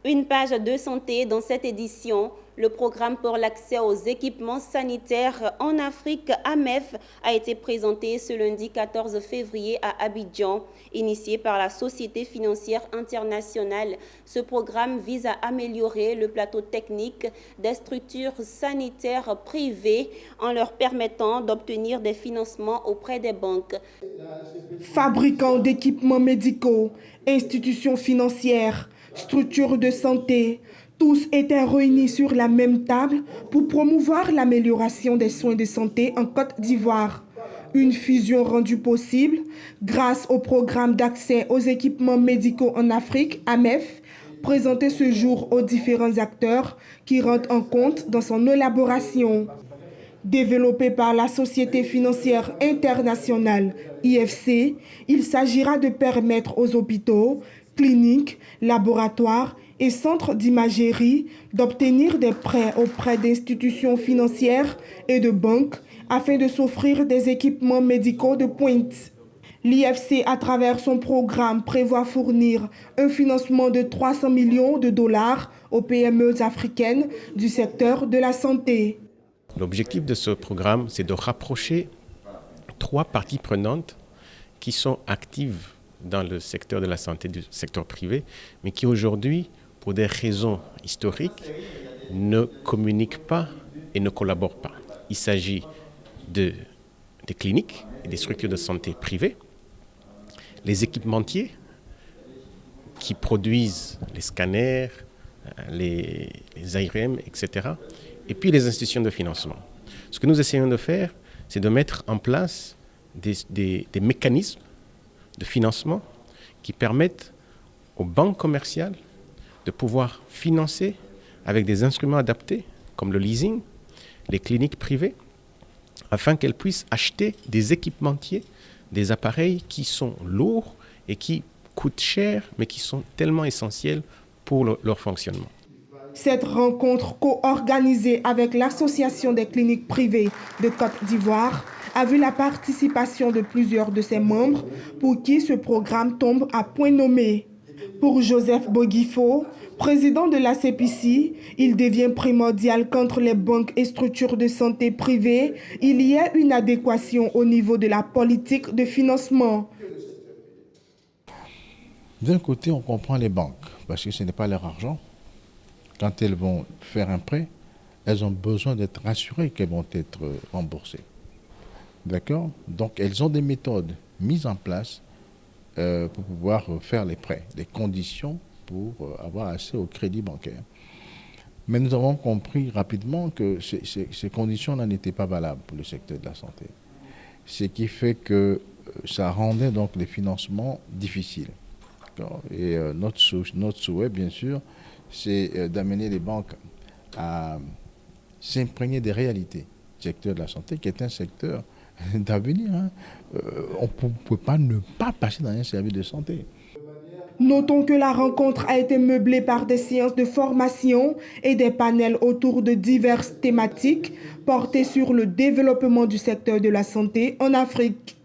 Une page de santé dans cette édition. Le programme pour l'accès aux équipements sanitaires en Afrique, AMEF, a été présenté ce lundi 14 février à Abidjan. Initié par la Société financière internationale, ce programme vise à améliorer le plateau technique des structures sanitaires privées en leur permettant d'obtenir des financements auprès des banques. Fabricants d'équipements médicaux, institutions financières, structures de santé, tous étaient réunis sur la même table pour promouvoir l'amélioration des soins de santé en Côte d'Ivoire. Une fusion rendue possible grâce au programme d'accès aux équipements médicaux en Afrique, AMEF, présenté ce jour aux différents acteurs qui rendent en compte dans son élaboration. Développé par la Société financière internationale, IFC, il s'agira de permettre aux hôpitaux, cliniques, laboratoires et centres d'imagerie d'obtenir des prêts auprès d'institutions financières et de banques afin de s'offrir des équipements médicaux de pointe. L'IFC, à travers son programme, prévoit fournir un financement de 300 millions de dollars aux PME africaines du secteur de la santé. L'objectif de ce programme, c'est de rapprocher 3 parties prenantes qui sont actives dans le secteur de la santé du secteur privé, mais qui aujourd'hui, pour des raisons historiques, ne communiquent pas et ne collaborent pas. Il s'agit des cliniques et des structures de santé privées, les équipementiers qui produisent les scanners, les ARM, etc., et puis les institutions de financement. Ce que nous essayons de faire, c'est de mettre en place des mécanismes de financement qui permettent aux banques commerciales de pouvoir financer avec des instruments adaptés, comme le leasing, les cliniques privées, afin qu'elles puissent acheter des équipementiers, des appareils qui sont lourds et qui coûtent cher, mais qui sont tellement essentiels pour leur fonctionnement. Cette rencontre co-organisée avec l'Association des cliniques privées de Côte d'Ivoire a vu la participation de plusieurs de ses membres pour qui ce programme tombe à point nommé. Pour Joseph Boguifo, président de la CPC, il devient primordial qu'entre les banques et structures de santé privées, il y ait une adéquation au niveau de la politique de financement. D'un côté, on comprend les banques, parce que ce n'est pas leur argent. Quand elles vont faire un prêt, elles ont besoin d'être rassurées qu'elles vont être remboursées. D'accord? Donc, elles ont des méthodes mises en place pour pouvoir faire les prêts, des conditions pour avoir accès au crédit bancaire. Mais nous avons compris rapidement que ces conditions-là n'étaient pas valables pour le secteur de la santé. Ce qui fait que ça rendait donc les financements difficiles. Et notre souhait, bien sûr, c'est d'amener les banques à s'imprégner des réalités du secteur de la santé, qui est un secteur d'avenir. On ne peut pas ne pas passer dans un service de santé. Notons que la rencontre a été meublée par des séances de formation et des panels autour de diverses thématiques portées sur le développement du secteur de la santé en Afrique.